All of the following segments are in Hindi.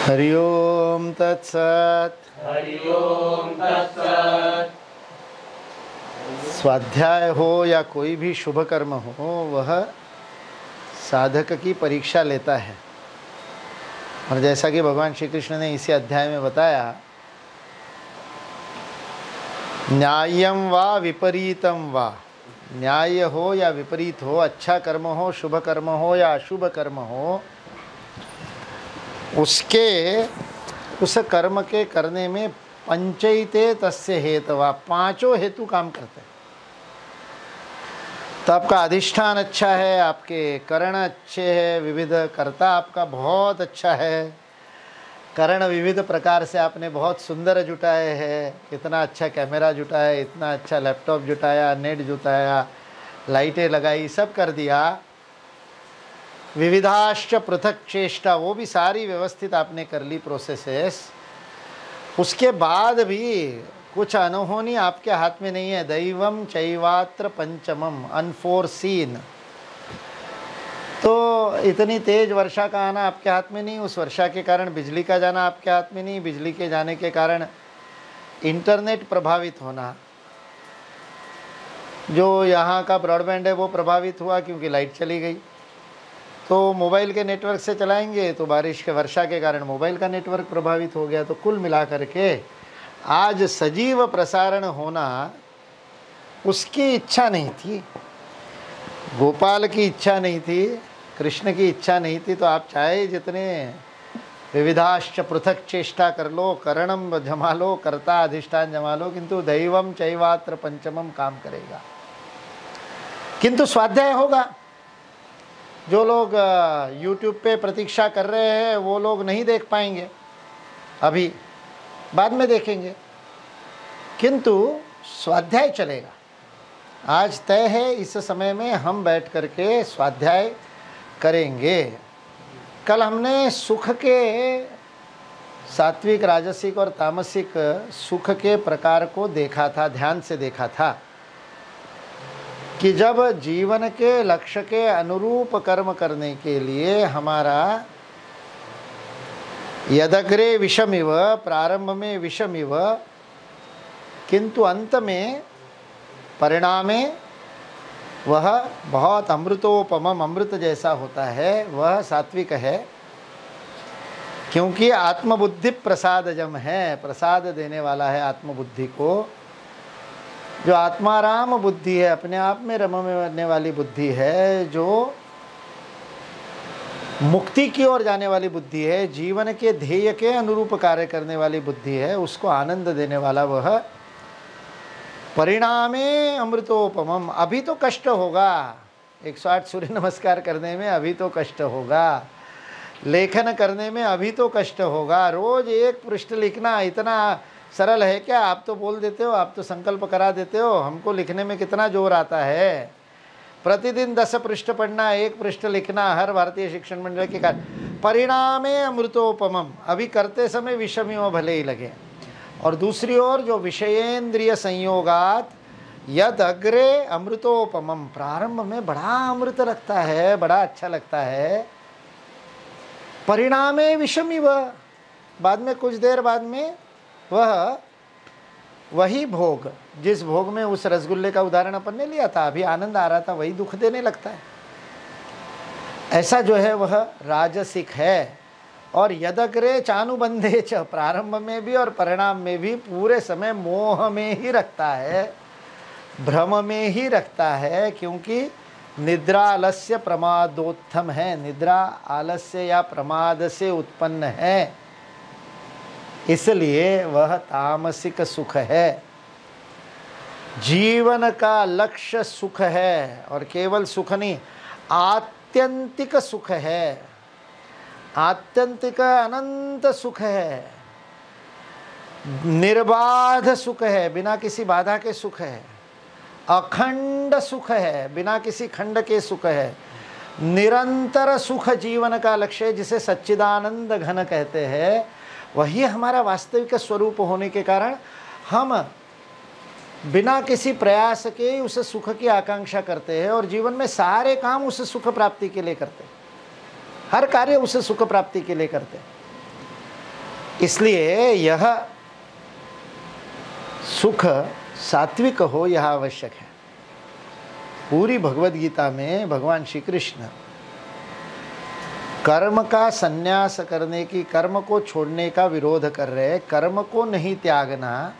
हरि ओम तत्सत। हरि ओम तत्सत। स्वाध्याय हो या कोई भी शुभ कर्म हो, वह साधक की परीक्षा लेता है। और जैसा कि भगवान श्री कृष्ण ने इसी अध्याय में बताया, न्याय्यम वा विपरीतम वा, न्याय हो या विपरीत हो, अच्छा कर्म हो, शुभ कर्म हो या अशुभ कर्म हो, उस कर्म के करने में पंचैते तस्य हेतवा, पांचों हेतु काम करते हैं। तो आपका अधिष्ठान अच्छा है, आपके करण अच्छे हैं, विविध कर्ता आपका बहुत अच्छा है, करण विविध प्रकार से आपने बहुत सुंदर जुटाए हैं, इतना अच्छा कैमरा जुटाया, इतना अच्छा लैपटॉप जुटाया, नेट जुटाया, लाइटें लगाई, सब कर दिया, विविधाश्च पृथक चेष्टा, वो भी सारी व्यवस्थित आपने कर ली प्रोसेसेस। उसके बाद भी कुछ अनहोनी आपके हाथ में नहीं है। दैवम चैवात्र पंचमम, अनफोरसीन। तो इतनी तेज वर्षा का आना आपके हाथ में नहीं, उस वर्षा के कारण बिजली का जाना आपके हाथ में नहीं, बिजली के जाने के कारण इंटरनेट प्रभावित होना, जो यहाँ का ब्रॉडबैंड है वो प्रभावित हुआ क्योंकि लाइट चली गई। तो मोबाइल के नेटवर्क से चलाएंगे तो बारिश के वर्षा के कारण मोबाइल का नेटवर्क प्रभावित हो गया। तो कुल मिलाकर के आज सजीव प्रसारण होना उसकी इच्छा नहीं थी, गोपाल की इच्छा नहीं थी, कृष्ण की इच्छा नहीं थी। तो आप चाहे जितने विविधाश्च पृथक चेष्टा कर लो, करणम जमा लो, कर्ता अधिष्ठान जमा लो, किंतु दैवम चैवात्र पंचमम काम करेगा। किंतु स्वाध्याय होगा। जो लोग YouTube पे प्रतीक्षा कर रहे हैं वो लोग नहीं देख पाएंगे, अभी बाद में देखेंगे, किंतु स्वाध्याय चलेगा। आज तय है, इस समय में हम बैठ करके स्वाध्याय करेंगे। कल हमने सुख के सात्विक, राजसिक और तामसिक सुख के प्रकार को देखा था, ध्यान से देखा था कि जब जीवन के लक्ष्य के अनुरूप कर्म करने के लिए हमारा यदग्रे विषमिव, प्रारंभ में विषमिव, किंतु अंत में परिणामे वह बहुत अमृतोपमम, अमृत जैसा होता है, वह सात्विक है। क्योंकि आत्मबुद्धि प्रसादजम है, प्रसाद देने वाला है आत्मबुद्धि को। जो आत्माराम बुद्धि है, अपने आप में रमने वाली बुद्धि है, जो मुक्ति की ओर जाने वाली बुद्धि है, जीवन के ध्येय के अनुरूप कार्य करने वाली बुद्धि है, उसको आनंद देने वाला वह परिणामे अमृतोपमम। अभी तो कष्ट होगा, 108 सूर्य नमस्कार करने में अभी तो कष्ट होगा, लेखन करने में अभी तो कष्ट होगा। रोज एक पृष्ठ लिखना इतना सरल है क्या? आप तो बोल देते हो, आप तो संकल्प करा देते हो, हमको लिखने में कितना जोर आता है। प्रतिदिन 10 पृष्ठ पढ़ना, एक पृष्ठ लिखना, हर भारतीय शिक्षण मंडल के कार्य। परिणामे अमृतोपमम, अभी करते समय विषमियों भले ही लगे। और दूसरी ओर जो विषयेंद्रिय संयोगात यद अग्रे अमृतोपमम, प्रारंभ में बड़ा अमृत लगता है, बड़ा अच्छा लगता है, परिणामे विषमिव, बाद में कुछ देर बाद में वही भोग, जिस भोग में उस रसगुल्ले का उदाहरण अपन ने लिया था, अभी आनंद आ रहा था, वही दुख देने लगता है। ऐसा जो है वह राजसिक है। और यदग्रे चानुबंधे च, प्रारंभ में भी और परिणाम में भी पूरे समय मोह में ही रखता है, भ्रम में ही रखता है। क्योंकि निद्रा आलस्य प्रमादोत्थम है, निद्रा आलस्य या प्रमाद से उत्पन्न है, इसलिए वह तामसिक सुख है। जीवन का लक्ष्य सुख है, और केवल सुख नहीं, आत्यंतिक सुख है, आत्यंतिक अनंत सुख है, निर्बाध सुख है, बिना किसी बाधा के सुख है, अखंड सुख है, बिना किसी खंड के सुख है, निरंतर सुख जीवन का लक्ष्य है, जिसे सच्चिदानंद घन कहते हैं। वही हमारा वास्तविक स्वरूप होने के कारण हम बिना किसी प्रयास के उस सुख की आकांक्षा करते हैं, और जीवन में सारे काम उस सुख प्राप्ति के लिए करते हैं, हर कार्य उस सुख प्राप्ति के लिए करते हैं। इसलिए यह सुख सात्विक हो, यह आवश्यक है। पूरी भगवद गीता में भगवान श्री कृष्ण कर्म का संन्यास करने की, कर्म को छोड़ने का विरोध कर रहे हैं। कर्म को नहीं त्यागना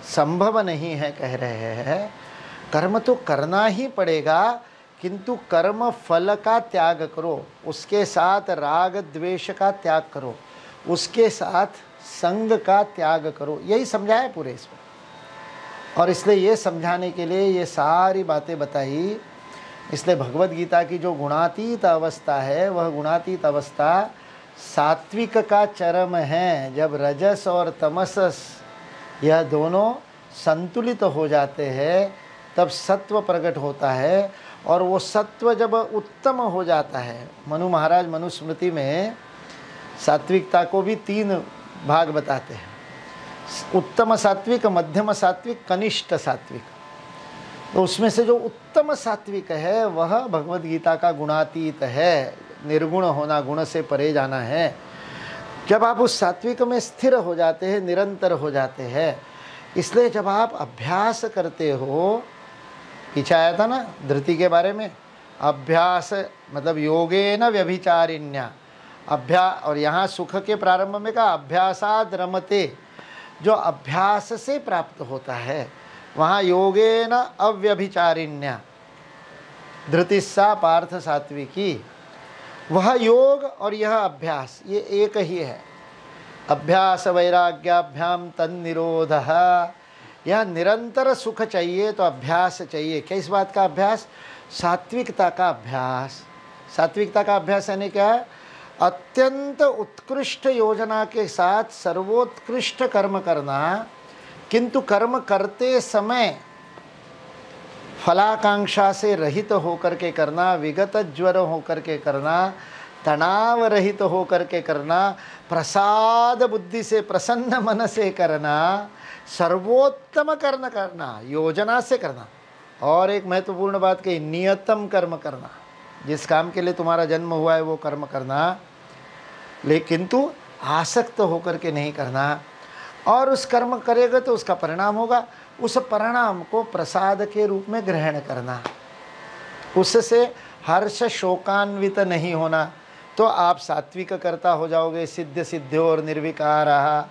संभव नहीं है कह रहे हैं। कर्म तो करना ही पड़ेगा, किंतु कर्म फल का त्याग करो, उसके साथ राग द्वेष का त्याग करो, उसके साथ संग का त्याग करो। यही समझाया पूरे इसमें। और इसलिए ये समझाने के लिए ये सारी बातें बताई। इसलिए भगवद गीता की जो गुणातीत अवस्था है, वह गुणातीत अवस्था सात्विक का चरम है। जब रजस और तमस यह दोनों संतुलित हो जाते हैं, तब सत्व प्रकट होता है। और वो सत्व जब उत्तम हो जाता है, मनु महाराज मनुस्मृति में सात्विकता को भी 3 भाग बताते हैं। उत्तम सात्विक, मध्यम सात्विक, कनिष्ठ सात्विक। तो उसमें से जो उत्तम सात्विक है वह भगवद गीता का गुणातीत है। निर्गुण होना, गुण से परे जाना है। जब आप उस सात्विक में स्थिर हो जाते हैं, निरंतर हो जाते हैं, इसलिए जब आप अभ्यास करते हो, पीछे आया था ना धृति के बारे में, अभ्यास मतलब योगेन व्यभिचारिण्या अभ्यास, और यहाँ सुख के प्रारंभ में कहा अभ्यासाद रमते, जो अभ्यास से प्राप्त होता है, वहाँ योगेन अव्यभिचारिण्या धृतिस्सा पार्थ सात्विकी। वह योग और यह अभ्यास, ये एक ही है। अभ्यास वैराग्याभ्याम तन्निरोधः। यह निरंतर सुख चाहिए तो अभ्यास चाहिए। किस बात का अभ्यास? सात्विकता का अभ्यास। सात्विकता का अभ्यास यानी क्या है? अत्यंत उत्कृष्ट योजना के साथ सर्वोत्कृष्ट कर्म करना, किंतु कर्म करते समय फलाकांक्षा से रहित होकर के करना, विगत ज्वर होकर के करना, तनाव रहित होकर के करना, प्रसाद बुद्धि से, प्रसन्न मन से करना, सर्वोत्तम कर्म करना, योजना से करना। और एक महत्वपूर्ण बात कही, नियतम कर्म करना। जिस काम के लिए तुम्हारा जन्म हुआ है वो कर्म करना, लेकिन तू आसक्त होकर के नहीं करना। और उस कर्म करेगा तो उसका परिणाम होगा, उस परिणाम को प्रसाद के रूप में ग्रहण करना। उससे हर्ष शोकान्वित नहीं होना, तो आप सात्विक कर्ता हो जाओगे। सिद्ध सिद्ध्यो और निर्विकार,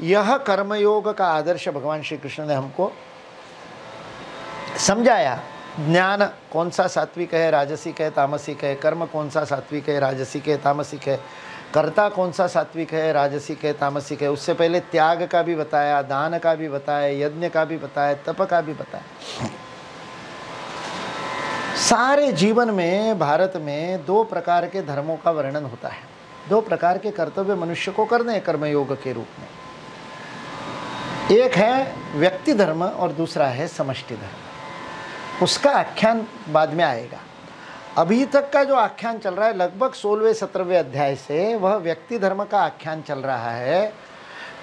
यह कर्मयोग का आदर्श भगवान श्री कृष्ण ने हमको समझाया। ज्ञान कौन सा सात्विक है, राजसिक है, तामसिक है, कर्म कौन सा सात्विक है, राजसिक है, तामसिक है, कर्ता कौन सा सात्विक है, राजसिक है, तामसिक है। उससे पहले त्याग का भी बताया, दान का भी बताया, यज्ञ का भी बताया, तप का भी बताया। सारे जीवन में भारत में 2 प्रकार के धर्मों का वर्णन होता है। 2 प्रकार के कर्तव्य मनुष्य को करने हैं कर्मयोग के रूप में। एक है व्यक्ति धर्म और दूसरा है समष्टि धर्म। उसका आख्यान बाद में आएगा। अभी तक का जो आख्यान चल रहा है लगभग 16वें-17वें अध्याय से, वह व्यक्ति धर्म का आख्यान चल रहा है।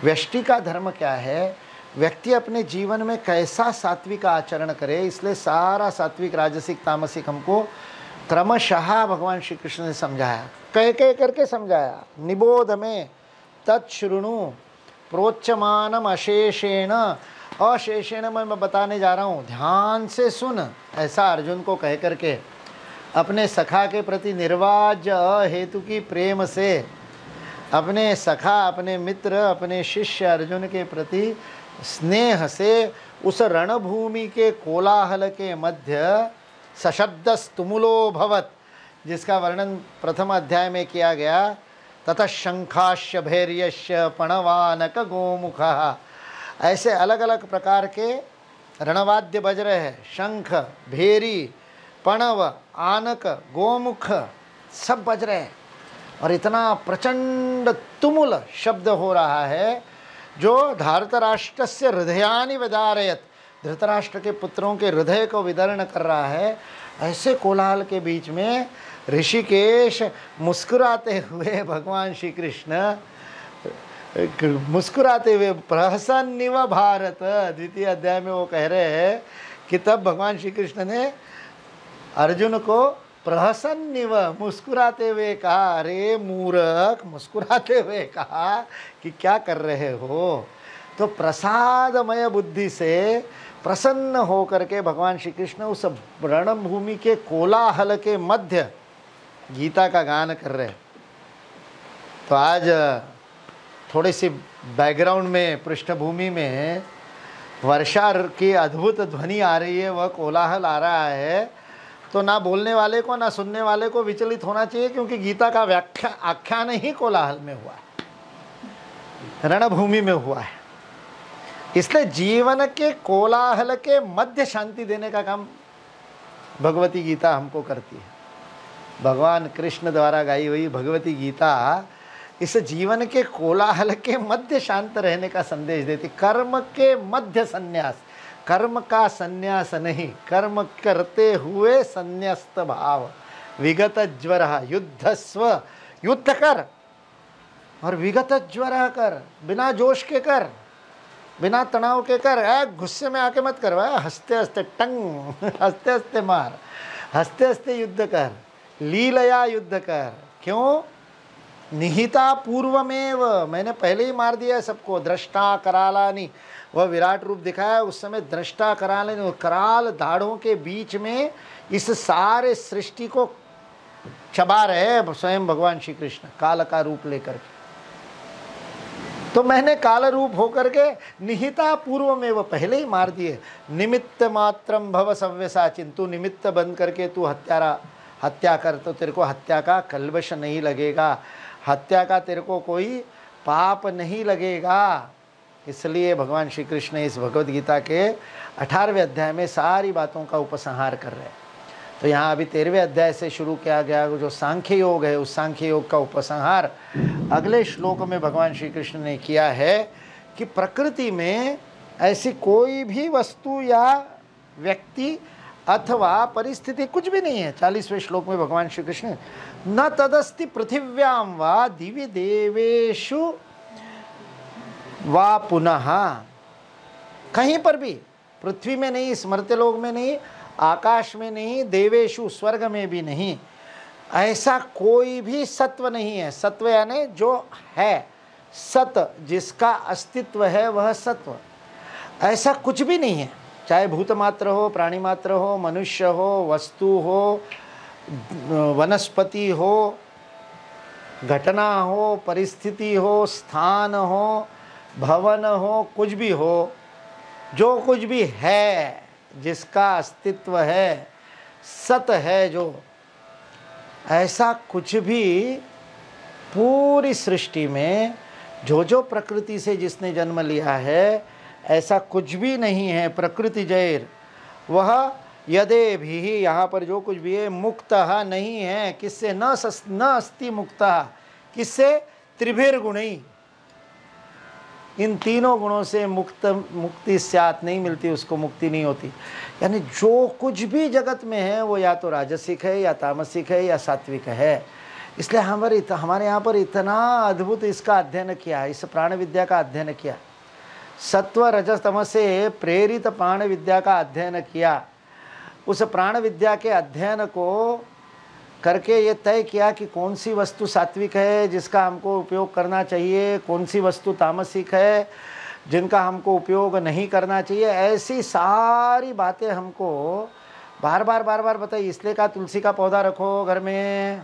व्यष्टि का धर्म क्या है, व्यक्ति अपने जीवन में कैसा सात्विक आचरण करे। इसलिए सारा सात्विक, राजसिक, तामसिक हमको क्रमशः भगवान श्री कृष्ण ने समझाया, कह करके समझाया। निबोध में तत्शृणु प्रोच्यमानम अशेषेण, अशेषेण मैं बताने जा रहा हूँ, ध्यान से सुन, ऐसा अर्जुन को कह करके अपने सखा के प्रति निर्वाज्य हेतु की प्रेम से, अपने सखा, अपने मित्र, अपने शिष्य अर्जुन के प्रति स्नेह से उस रणभूमि के कोलाहल के मध्य सशब्दस्तुमुलो भवत, जिसका वर्णन प्रथम अध्याय में किया गया। ततः शंखाश्य भैर्यश्य पणवानक गोमुखः, ऐसे अलग अलग प्रकार के रणवाद्य बज रहे हैं। शंख, भेरी, पणव, आनक, गोमुख सब बज रहे हैं और इतना प्रचंड तुमुल शब्द हो रहा है जो धृतराष्ट्रस्य हृदयानि विदारयत, धृतराष्ट्र के पुत्रों के हृदय को विदर्ण कर रहा है। ऐसे कोलाहल के बीच में ऋषिकेश मुस्कुराते हुए भगवान श्री कृष्ण मुस्कुराते हुए प्रहसन्निव भारत, द्वितीय अध्याय में वो कह रहे हैं कि तब भगवान श्री कृष्ण ने अर्जुन को प्रहसन्निव, मुस्कुराते हुए कहा, अरे मूर्ख, मुस्कुराते हुए कहा कि क्या कर रहे हो। तो प्रसादमय बुद्धि से प्रसन्न होकर के भगवान श्री कृष्ण उस रणभूमि के कोलाहल के मध्य गीता का गान कर रहे। तो आज थोड़ी सी बैकग्राउंड में, पृष्ठभूमि में वर्षा की अद्भुत ध्वनि आ रही है, वह कोलाहल आ रहा है। तो ना बोलने वाले को ना सुनने वाले को विचलित होना चाहिए, क्योंकि गीता का आख्यान ही कोलाहल में हुआ है, रणभूमि में हुआ है। इसलिए जीवन के कोलाहल के मध्य शांति देने का काम भगवती गीता हमको करती है। भगवान कृष्ण द्वारा गाई हुई भगवती गीता इस जीवन के कोलाहल के मध्य शांत रहने का संदेश देती। कर्म के मध्य संन्यास, कर्म का संन्यास नहीं, कर्म करते हुए संन्यस्त भाव। विगत ज्वर युद्धस्व, युद्ध कर और विगत ज्वर कर, बिना जोश के कर, बिना तनाव के कर। गुस्से में आके मत करवा, हंसते हंसते टंग, हंसते हंसते मार, हंसते हंसते युद्ध कर, लीलया युद्ध कर। क्यों? निहिता पूर्वमेव, मैंने पहले ही मार दिया सबको। दृष्टा करालानी, वह विराट रूप दिखाया, उस समय दृष्टा करालानी, कराल दाढ़ों के बीच में इस सारे सृष्टि को चबा रहे स्वयं भगवान श्री कृष्ण काल का रूप लेकर के। तो मैंने काल रूप होकर के निहिता पूर्व में वो पहले ही मार दिए। निमित्त मात्रम भव सव्यसाचिन, तू निमित्त बन करके तू हत्या कर, तो तेरे को हत्या का कल्बश नहीं लगेगा, हत्या का तेरे को कोई पाप नहीं लगेगा। इसलिए भगवान श्री कृष्ण इस भगवद गीता के 18वें अध्याय में सारी बातों का उपसंहार कर रहे हैं। तो यहाँ अभी 13वें अध्याय से शुरू किया गया जो सांख्य योग है, उस सांख्य योग का उपसंहार अगले श्लोक में भगवान श्री कृष्ण ने किया है कि प्रकृति में ऐसी कोई भी वस्तु या व्यक्ति अथवा परिस्थिति कुछ भी नहीं है। 40वें श्लोक में भगवान श्री कृष्ण, न तदस्ति पृथिव्याम वा दिवि देवेषु वा पुनः, कहीं पर भी, पृथ्वी में नहीं, स्मर्त्यलोक में नहीं, आकाश में नहीं, देवेषु स्वर्ग में भी नहीं, ऐसा कोई भी सत्व नहीं है। सत्व यानी जो है, सत जिसका अस्तित्व है वह सत्व, ऐसा कुछ भी नहीं है। चाहे भूत मात्र हो, प्राणी मात्र हो, मनुष्य हो, वस्तु हो, वनस्पति हो, घटना हो, परिस्थिति हो, स्थान हो, भवन हो, कुछ भी हो, जो कुछ भी है, जिसका अस्तित्व है, सत है जो, ऐसा कुछ भी पूरी सृष्टि में जो जो प्रकृति से जिसने जन्म लिया है, ऐसा कुछ भी नहीं है। प्रकृति जैर वह यदे भी, यहाँ पर जो कुछ भी है, मुक्तः नहीं है। किससे? न अस्ति मुक्तः, किससे? त्रिभिर गुणी, इन तीनों गुणों से मुक्ति स्यात्, नहीं मिलती उसको, मुक्ति नहीं होती। यानी जो कुछ भी जगत में है वो या तो राजसिक है, या तामसिक है, या सात्विक है। इसलिए हमारे यहाँ पर इतना अद्भुत इसका अध्ययन किया, इस प्राण विद्या का अध्ययन किया, सत्व रजस तम से प्रेरित प्राण विद्या का अध्ययन किया। उस प्राण विद्या के अध्ययन को करके ये तय किया कि कौन सी वस्तु सात्विक है जिसका हमको उपयोग करना चाहिए, कौन सी वस्तु तामसिक है जिनका हमको उपयोग नहीं करना चाहिए। ऐसी सारी बातें हमको बार बार बताइए। इसलिए कहा तुलसी का पौधा रखो घर में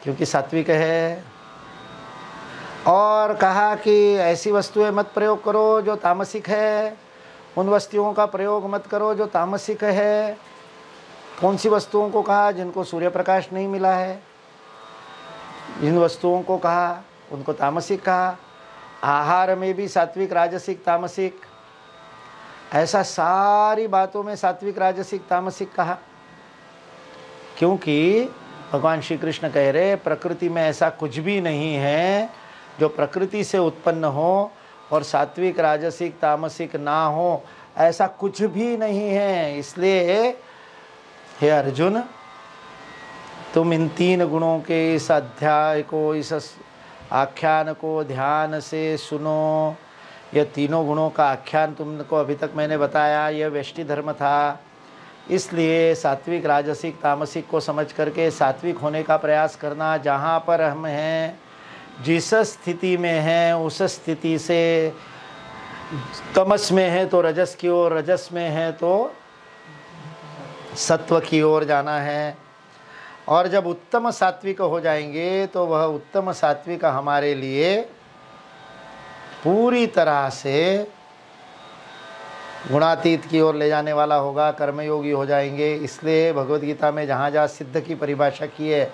क्योंकि सात्विक है, और कहा कि ऐसी वस्तुएं मत प्रयोग करो जो तामसिक है, उन वस्तुओं का प्रयोग मत करो जो तामसिक है। कौन सी वस्तुओं को कहा? जिनको सूर्य प्रकाश नहीं मिला है। जिन वस्तुओं को कहा उनको तामसिक कहा। आहार में भी सात्विक, राजसिक, तामसिक, ऐसा सारी बातों में सात्विक, राजसिक, तामसिक कहा। क्योंकि भगवान श्री कृष्ण कह रहे प्रकृति में ऐसा कुछ भी नहीं है जो प्रकृति से उत्पन्न हो और सात्विक, राजसिक, तामसिक ना हो, ऐसा कुछ भी नहीं है। इसलिए हे अर्जुन, तुम इन तीन गुणों के इस अध्याय को, इस आख्यान को ध्यान से सुनो। यह तीनों गुणों का आख्यान तुमको अभी तक मैंने बताया। यह व्यष्टि धर्म था, इसलिए सात्विक, राजसिक, तामसिक को समझ करके सात्विक होने का प्रयास करना। जहाँ पर हम हैं, जिस स्थिति में हैं, उस स्थिति से तमस में है तो रजस की ओर, रजस में है तो सत्व की ओर जाना है। और जब उत्तम सात्विक हो जाएंगे तो वह उत्तम सात्विक हमारे लिए पूरी तरह से गुणातीत की ओर ले जाने वाला होगा, कर्मयोगी हो जाएंगे। इसलिए भगवद गीता में जहाँ जहाँ सिद्ध की परिभाषा की है,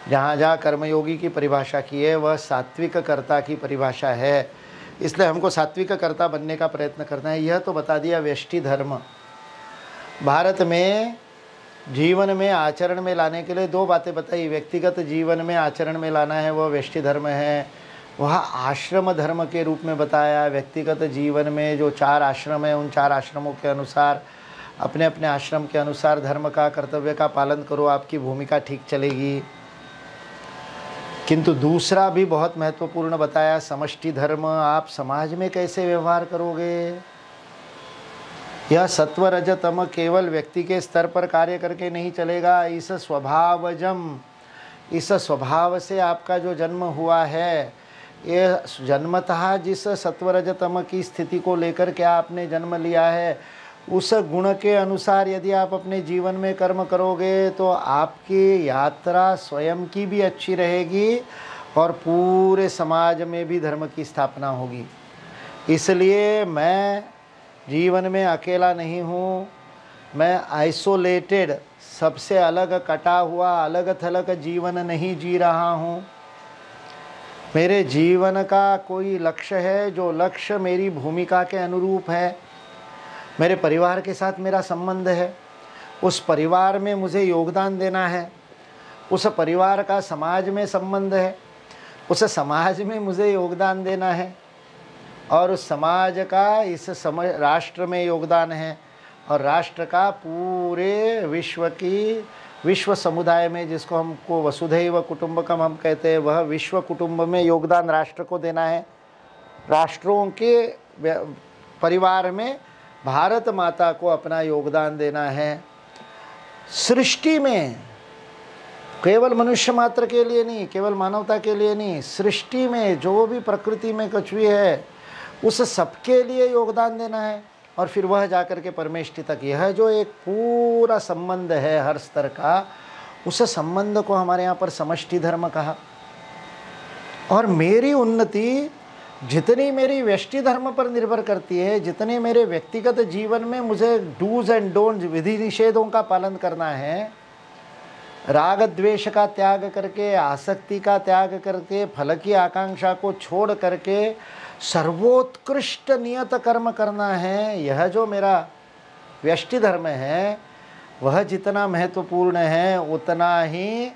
जहाँ जहाँ कर्मयोगी की परिभाषा की है, वह सात्विक कर्ता की परिभाषा है। इसलिए हमको सात्विक कर्ता बनने का प्रयत्न करना है। यह तो बता दिया व्यष्टि धर्म। भारत में जीवन में आचरण में लाने के लिए दो बातें बताई। व्यक्तिगत जीवन में आचरण में लाना है, वह व्यष्टि धर्म है। वह आश्रम धर्म के रूप में बताया। व्यक्तिगत जीवन में जो 4 आश्रम है, उन 4 आश्रमों के अनुसार, अपने अपने आश्रम के अनुसार धर्म का, कर्तव्य का पालन करो, आपकी भूमिका ठीक चलेगी। किंतु दूसरा भी बहुत महत्वपूर्ण बताया, समष्टि धर्म। आप समाज में कैसे व्यवहार करोगे? यह सत्व रज तम केवल व्यक्ति के स्तर पर कार्य करके नहीं चलेगा। इस स्वभावजम, इस स्वभाव से आपका जो जन्म हुआ है, ये जन्मतः जिस सत्वरज तम की स्थिति को लेकर के आपने जन्म लिया है, उस गुण के अनुसार यदि आप अपने जीवन में कर्म करोगे तो आपकी यात्रा स्वयं की भी अच्छी रहेगी और पूरे समाज में भी धर्म की स्थापना होगी। इसलिए मैं जीवन में अकेला नहीं हूँ, मैं आइसोलेटेड, सबसे अलग कटा हुआ, अलग थलग जीवन नहीं जी रहा हूँ। मेरे जीवन का कोई लक्ष्य है, जो लक्ष्य मेरी भूमिका के अनुरूप है। मेरे परिवार के साथ मेरा संबंध है, उस परिवार में मुझे योगदान देना है। उस परिवार का समाज में संबंध है, उस समाज में मुझे योगदान देना है। और उस समाज का इस राष्ट्र में योगदान है, और राष्ट्र का पूरे विश्व समुदाय में, जिसको हमको वसुधैव कुटुंबकम हम कहते हैं, वह विश्व कुटुंब में योगदान राष्ट्र को देना है। राष्ट्रों के परिवार में भारत माता को अपना योगदान देना है। सृष्टि में केवल मनुष्य मात्र के लिए नहीं, केवल मानवता के लिए नहीं, सृष्टि में जो भी प्रकृति में कुछ भी है, उस सबके लिए योगदान देना है। और फिर वह जाकर के परमेष्टि तक, यह जो एक पूरा संबंध है हर स्तर का, उस संबंध को हमारे यहाँ पर समष्टि धर्म कहा। और मेरी उन्नति जितनी मेरी व्यष्टि धर्म पर निर्भर करती है, जितने मेरे व्यक्तिगत जीवन में मुझे डूज एंड डोंट्स, विधि निषेधों का पालन करना है, राग द्वेष का त्याग करके, आसक्ति का त्याग करके, फल की आकांक्षा को छोड़ करके सर्वोत्कृष्ट नियत कर्म करना है, यह जो मेरा व्यष्टि धर्म है, वह जितना महत्वपूर्ण है उतना ही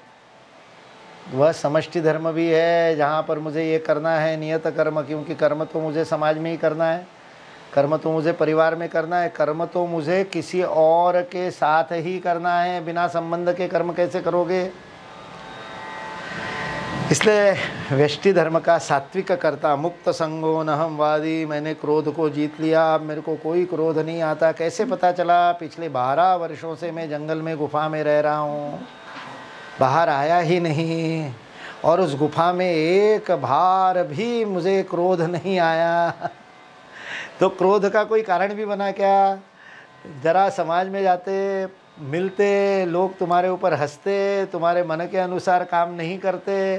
वह समष्टि धर्म भी है, जहाँ पर मुझे ये करना है नियत कर्म। क्योंकि कर्म तो मुझे समाज में ही करना है, कर्म तो मुझे परिवार में करना है, कर्म तो मुझे किसी और के साथ ही करना है। बिना संबंध के कर्म कैसे करोगे? इसलिए व्यष्टि धर्म का सात्विक कर्ता, मुक्त संगो नहम वादी, मैंने क्रोध को जीत लिया, अब मेरे को कोई क्रोध नहीं आता। कैसे पता चला? पिछले 12 वर्षों से मैं जंगल में गुफा में रह रहा हूँ, बाहर आया ही नहीं, और उस गुफा में एक बार भी मुझे क्रोध नहीं आया। तो क्रोध का कोई कारण भी बना क्या? जरा समाज में जाते, मिलते, लोग तुम्हारे ऊपर हंसते, तुम्हारे मन के अनुसार काम नहीं करते,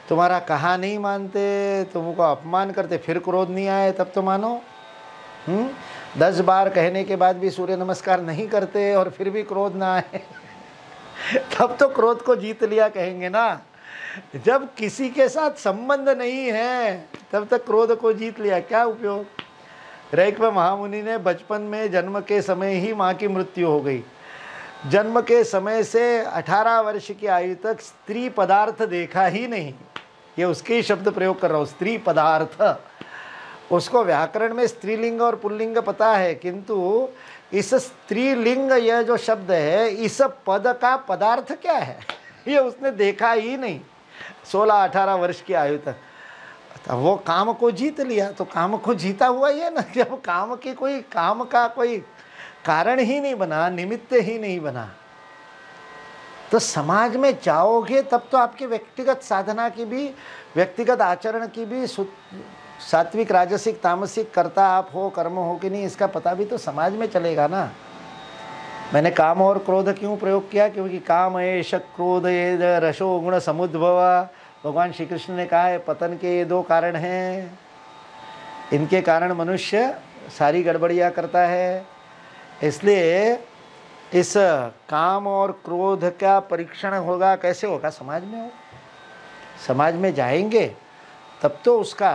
तुम्हारा कहा नहीं मानते, तुमको अपमान करते, फिर क्रोध नहीं आए तब तो मानो। 10 बार कहने के बाद भी सूर्य नमस्कार नहीं करते और फिर भी क्रोध ना आए तब तो क्रोध को जीत लिया कहेंगे ना। जब किसी के साथ संबंध नहीं है तब तक क्रोध को जीत लिया, क्या उपयोग? रैक्व महामुनि ने बचपन में जन्म के समय ही माँ की मृत्यु हो गई। जन्म के समय से 18 वर्ष की आयु तक स्त्री पदार्थ देखा ही नहीं। ये उसके ही शब्द प्रयोग कर रहा हूँ, स्त्री पदार्थ। उसको व्याकरण में स्त्रीलिंग और पुल्लिंग पता है, किंतु इस स्त्रीलिंग यह जो शब्द है, इस पद का पदार्थ क्या है ये उसने देखा ही नहीं 16-18 वर्ष की आयु तक। वो काम को जीत लिया, तो काम को जीता हुआ ही है ना। जब काम का कोई कारण ही नहीं बना, निमित्त ही नहीं बना, तो समाज में जाओगे तब तो आपके व्यक्तिगत साधना की भी, व्यक्तिगत आचरण की भी, सात्विक राजसिक तामसिक कर्ता आप हो, कर्म हो कि नहीं, इसका पता भी तो समाज में चलेगा ना। मैंने काम और क्रोध क्यों प्रयोग किया? क्योंकि काम एष क्रोध ये रसो गुण समुद्भवा, भगवान श्री कृष्ण ने कहा है पतन के ये दो कारण हैं, इनके कारण मनुष्य सारी गड़बड़ियाँ करता है। इसलिए इस काम और क्रोध का परीक्षण होगा, कैसे होगा? समाज में हो, समाज में जाएंगे तब तो उसका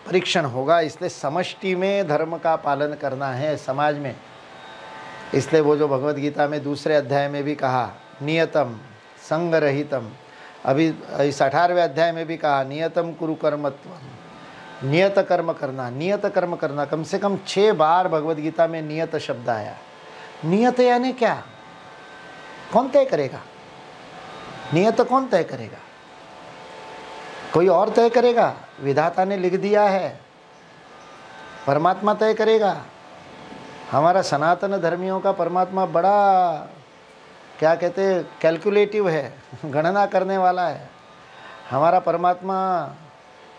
परीक्षण होगा। इसलिए समष्टि में धर्म का पालन करना है समाज में। इसलिए वो जो भगवद गीता में दूसरे अध्याय में भी कहा नियतम संगरहितम, अभी इस 18वें अध्याय में भी कहा नियतम कुरु कर्मत्वम, नियत कर्म करना, नियत कर्म करना। कम से कम 6 बार भगवद गीता में नियत शब्द आया। नियत यानी क्या? कौन तय करेगा? नियत कौन तय करेगा? कोई और तय करेगा? विधाता ने लिख दिया है, परमात्मा तय करेगा। हमारा सनातन धर्मियों का परमात्मा बड़ा क्या कहते हैं, कैलकुलेटिव है, गणना करने वाला है। हमारा परमात्मा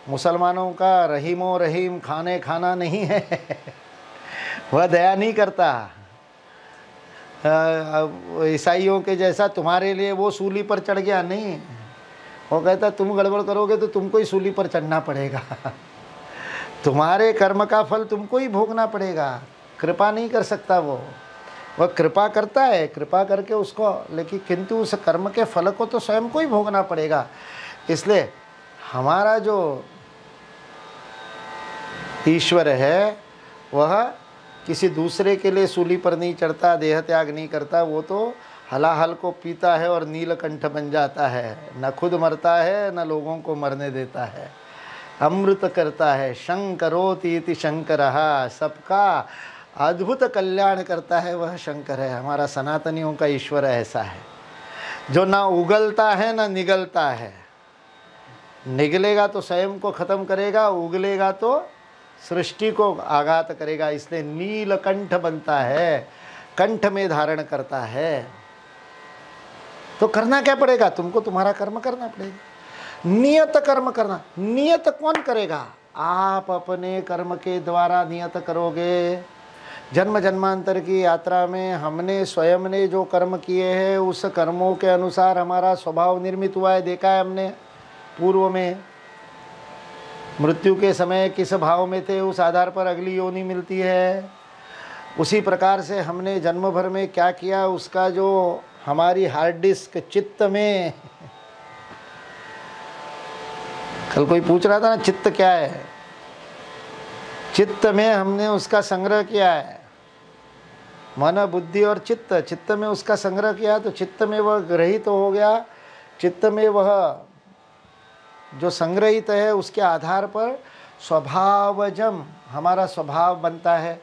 मुसलमानों का रहीमो रहीम खाने खाना नहीं है वह दया नहीं करता। ईसाइयों के जैसा तुम्हारे लिए वो सूली पर चढ़ गया, नहीं। वो कहता तुम गड़बड़ करोगे तो तुमको ही सूली पर चढ़ना पड़ेगा तुम्हारे कर्म का फल तुमको ही भोगना पड़ेगा। कृपा नहीं कर सकता वह कृपा करता है, कृपा करके उसको, लेकिन किंतु उस कर्म के फल को तो स्वयं को ही भोगना पड़ेगा। इसलिए हमारा जो ईश्वर है वह किसी दूसरे के लिए सूली पर नहीं चढ़ता, देह त्याग नहीं करता। वो तो हलाहल को पीता है और नीलकंठ बन जाता है, न खुद मरता है न लोगों को मरने देता है, अमृत करता है। शंकरोति इति शंकरः, सबका अद्भुत कल्याण करता है वह शंकर है। हमारा सनातनियों का ईश्वर ऐसा है जो ना उगलता है ना निगलता है। निगलेगा तो स्वयं को खत्म करेगा, उगलेगा तो सृष्टि को आघात करेगा। इसलिए नीलकंठ बनता है, कंठ में धारण करता है। तो करना क्या पड़ेगा तुमको? तुम्हारा कर्म करना पड़ेगा, नियत कर्म करना। नियत कौन करेगा? आप अपने कर्म के द्वारा नियत करोगे। जन्म जन्मांतर की यात्रा में हमने स्वयं ने जो कर्म किए हैं उस कर्मों के अनुसार हमारा स्वभाव निर्मित हुआ है। देखा है हमने पूर्व में, मृत्यु के समय किस भाव में थे उस आधार पर अगली योनि मिलती है। उसी प्रकार से हमने जन्म भर में क्या किया उसका जो हमारी हार्ड डिस्क चित्त में, कल कोई पूछ रहा था ना चित्त क्या है, चित्त में हमने उसका संग्रह किया है। मन बुद्धि और चित्त, चित्त में उसका संग्रह किया तो चित्त में वह ग्रहित तो हो गया। चित्त में वह जो संग्रहित है उसके आधार पर स्वभावजम हमारा स्वभाव बनता है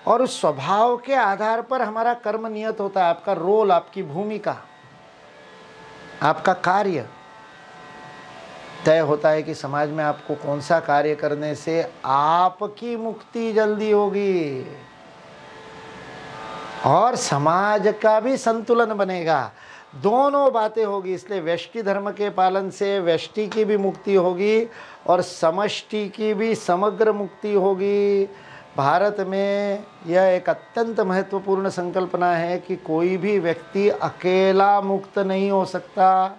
और उस स्वभाव के आधार पर हमारा कर्म नियत होता है। आपका रोल, आपकी भूमिका, आपका कार्य तय होता है कि समाज में आपको कौन सा कार्य करने से आपकी मुक्ति जल्दी होगी और समाज का भी संतुलन बनेगा। दोनों बातें होगी। इसलिए व्यष्टि धर्म के पालन से व्यष्टि की भी मुक्ति होगी और समष्टि की भी समग्र मुक्ति होगी। भारत में यह एक अत्यंत महत्वपूर्ण संकल्पना है कि कोई भी व्यक्ति अकेला मुक्त नहीं हो सकता।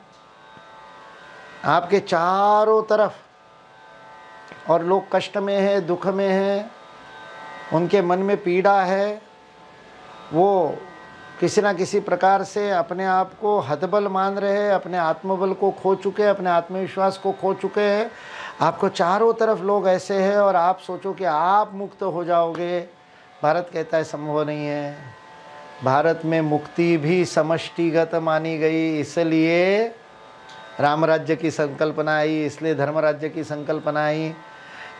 आपके चारों तरफ और लोग कष्ट में है, दुख में है, उनके मन में पीड़ा है, वो किसी ना किसी प्रकार से अपने आप को हतबल मान रहे हैं, अपने आत्मबल को खो चुके हैं, अपने आत्मविश्वास को खो चुके हैं। आपको चारों तरफ लोग ऐसे हैं और आप सोचो कि आप मुक्त हो जाओगे। भारत कहता है संभव नहीं है। भारत में मुक्ति भी समष्टिगत मानी गई, इसलिए राम राज्य की संकल्पना आई, इसलिए धर्म राज्य की संकल्पना आई।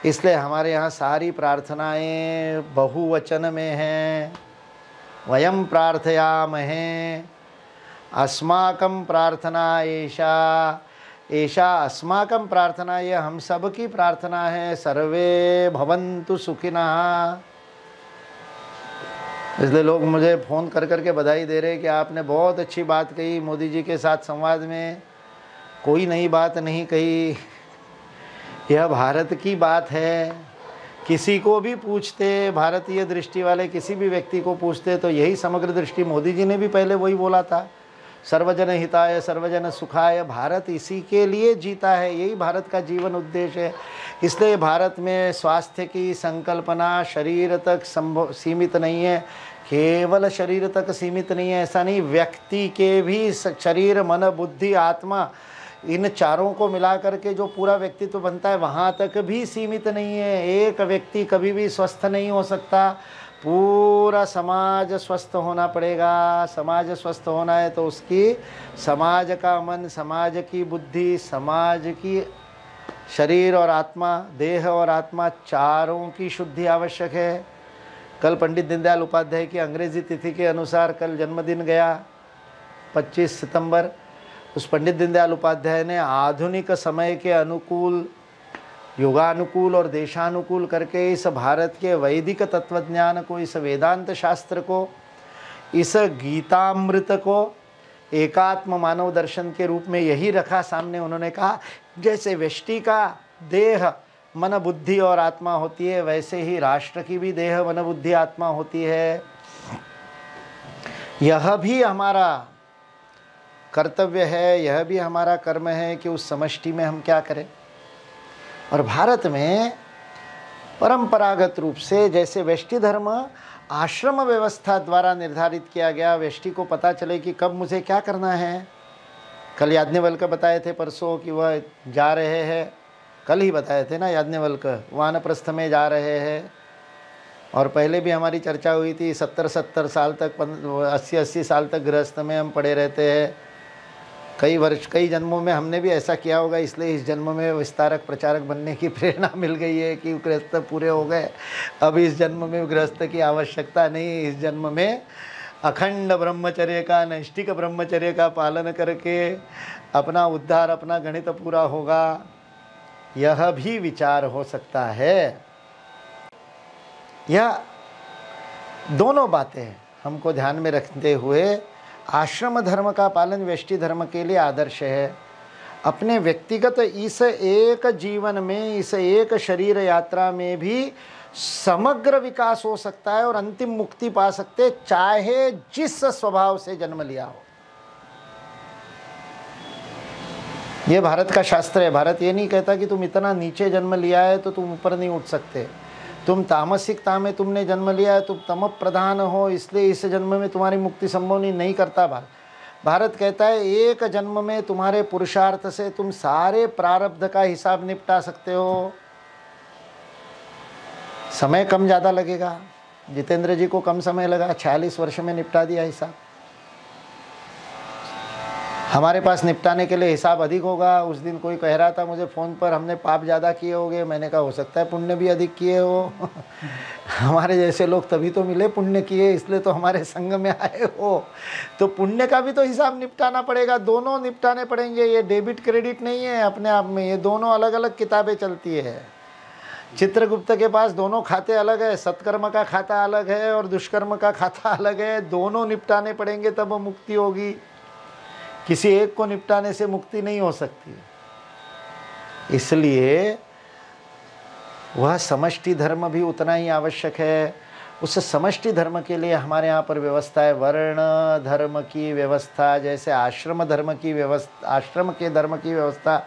इसलिए हमारे यहाँ सारी प्रार्थनाएं बहुवचन में हैं। वयम प्रार्थयामहे, अस्माकं प्रार्थना ऐशा, ऐशा अस्माकं प्रार्थना, ये हम सब की प्रार्थना है। सर्वे भवन्तु सुखिनः। इसलिए लोग मुझे फ़ोन कर कर के बधाई दे रहे कि आपने बहुत अच्छी बात कही, मोदी जी के साथ संवाद में कोई नई बात नहीं कही, यह भारत की बात है। किसी को भी पूछते, भारतीय दृष्टि वाले किसी भी व्यक्ति को पूछते तो यही समग्र दृष्टि, मोदी जी ने भी पहले वही बोला था, सर्वजन हिताय सर्वजन सुखाय। भारत इसी के लिए जीता है, यही भारत का जीवन उद्देश्य है। इसलिए भारत में स्वास्थ्य की संकल्पना शरीर तक सीमित नहीं है, केवल शरीर तक सीमित नहीं है, ऐसा नहीं, व्यक्ति के भी शरीर मन बुद्धि आत्मा इन चारों को मिला करके जो पूरा व्यक्तित्व बनता है वहाँ तक भी सीमित नहीं है। एक व्यक्ति कभी भी स्वस्थ नहीं हो सकता, पूरा समाज स्वस्थ होना पड़ेगा। समाज स्वस्थ होना है तो उसकी समाज का मन, समाज की बुद्धि, समाज की शरीर और आत्मा, देह और आत्मा चारों की शुद्धि आवश्यक है। कल पंडित दीनदयाल उपाध्याय की अंग्रेजी तिथि के अनुसार कल जन्मदिन गया 25 सितंबर। उस पंडित दीनदयाल उपाध्याय ने आधुनिक समय के अनुकूल, युगानुकूल और देशानुकूल करके इस भारत के वैदिक तत्वज्ञान को, इस वेदांत शास्त्र को, इस गीतामृत को एकात्म मानव दर्शन के रूप में यही रखा सामने। उन्होंने कहा जैसे व्यष्टि का देह मन बुद्धि और आत्मा होती है, वैसे ही राष्ट्र की भी देह मन बुद्धि आत्मा होती है। यह भी हमारा कर्तव्य है, यह भी हमारा कर्म है कि उस समष्टि में हम क्या करें। और भारत में परंपरागत रूप से जैसे व्यष्टि धर्म आश्रम व्यवस्था द्वारा निर्धारित किया गया, व्यष्टि को पता चले कि कब मुझे क्या करना है। कल याज्ञवल्क्य बताए थे परसों कि वह जा रहे हैं, कल ही बताए थे ना याज्ञवल्क्य, वानप्रस्थ में जा रहे हैं। और पहले भी हमारी चर्चा हुई थी 70-70 साल तक, 80-80 साल तक गृहस्थ में हम पड़े रहते हैं। कई वर्ष, कई जन्मों में हमने भी ऐसा किया होगा, इसलिए इस जन्म में विस्तारक प्रचारक बनने की प्रेरणा मिल गई है कि गृहस्थ पूरे हो गए, अब इस जन्म में गृहस्थ की आवश्यकता नहीं। इस जन्म में अखंड ब्रह्मचर्य का, नैष्ठिक ब्रह्मचर्य का पालन करके अपना उद्धार, अपना गणित पूरा होगा, यह भी विचार हो सकता है। यह दोनों बातें हमको ध्यान में रखते हुए आश्रम धर्म का पालन व्यष्टि धर्म के लिए आदर्श है। अपने व्यक्तिगत इस एक जीवन में, इस एक शरीर यात्रा में भी समग्र विकास हो सकता है और अंतिम मुक्ति पा सकते, चाहे जिस स्वभाव से जन्म लिया हो। ये भारत का शास्त्र है। भारत ये नहीं कहता कि तुम इतना नीचे जन्म लिया है तो तुम ऊपर नहीं उठ सकते, तुम तामसिकता में तुमने जन्म लिया है, तुम तम प्रधान हो, इसलिए इस जन्म में तुम्हारी मुक्ति संभव नहीं करता। भारत कहता है एक जन्म में तुम्हारे पुरुषार्थ से तुम सारे प्रारब्ध का हिसाब निपटा सकते हो। समय कम ज़्यादा लगेगा, जितेंद्र जी को कम समय लगा, 46 वर्ष में निपटा दिया हिसाब। हमारे पास निपटाने के लिए हिसाब अधिक होगा। उस दिन कोई कह रहा था मुझे फ़ोन पर, हमने पाप ज़्यादा किए होंगे। मैंने कहा हो सकता है पुण्य भी अधिक किए हो। हमारे जैसे लोग तभी तो मिले पुण्य किए, इसलिए तो हमारे संग में आए हो। तो पुण्य का भी तो हिसाब निपटाना पड़ेगा, दोनों निपटाने पड़ेंगे। ये डेबिट क्रेडिट नहीं है अपने आप में, ये दोनों अलग अलग किताबें चलती है। चित्रगुप्त के पास दोनों खाते अलग है, सत्कर्म का खाता अलग है और दुष्कर्म का खाता अलग है। दोनों निपटाने पड़ेंगे तब मुक्ति होगी, किसी एक को निपटाने से मुक्ति नहीं हो सकती। इसलिए वह समष्टि धर्म भी उतना ही आवश्यक है। उस समष्टि धर्म के लिए हमारे यहाँ पर व्यवस्था है, वर्ण धर्म की व्यवस्था, जैसे आश्रम धर्म की व्यवस्था, आश्रम के धर्म की व्यवस्था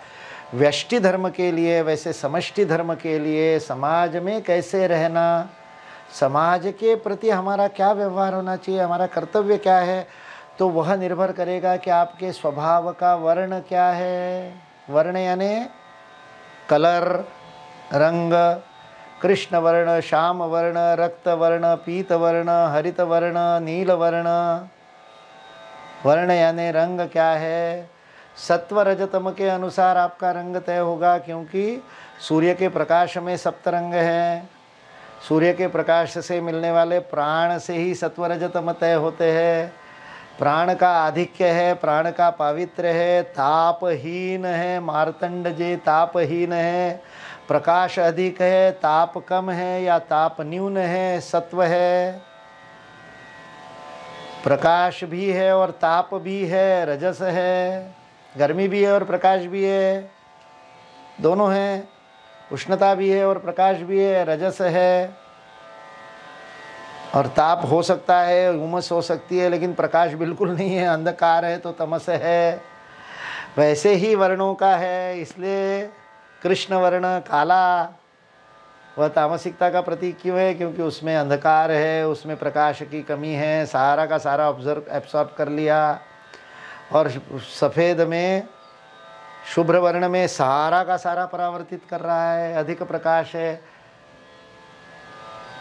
व्यष्टि धर्म के लिए, वैसे समष्टि धर्म के लिए समाज में कैसे रहना, समाज के प्रति हमारा क्या व्यवहार होना चाहिए, हमारा कर्तव्य क्या है, तो वह निर्भर करेगा कि आपके स्वभाव का वर्ण क्या है। वर्ण यानी कलर, रंग, कृष्ण वर्ण, श्याम वर्ण, रक्त वर्ण, पीत वर्ण, हरित वर्ण, नील वर्ण। वर्ण यानी रंग क्या है। सत्व रजतम के अनुसार आपका रंग तय होगा, क्योंकि सूर्य के प्रकाश में सप्तरंग है। सूर्य के प्रकाश से मिलने वाले प्राण से ही सत्व रजतम तय होते हैं। प्राण का आधिक्य है, प्राण का पावित्र्य है, तापहीन है, मार्तंड जे तापहीन है, प्रकाश अधिक है, ताप कम है या ताप न्यून है, सत्व है। प्रकाश भी है और ताप भी है, रजस है, गर्मी भी है और प्रकाश भी है, दोनों हैं। उष्णता भी है और प्रकाश भी है, रजस है और ताप हो सकता है, उमस हो सकती है, लेकिन प्रकाश बिल्कुल नहीं है। अंधकार है तो तमस है। वैसे ही वर्णों का है, इसलिए कृष्ण वर्ण काला वह तामसिकता का प्रतीक क्यों है? क्योंकि उसमें अंधकार है, उसमें प्रकाश की कमी है, सारा का सारा एब्सॉर्ब कर लिया। और सफ़ेद में, शुभ्र वर्ण में सारा का सारा परावर्तित कर रहा है, अधिक प्रकाश है।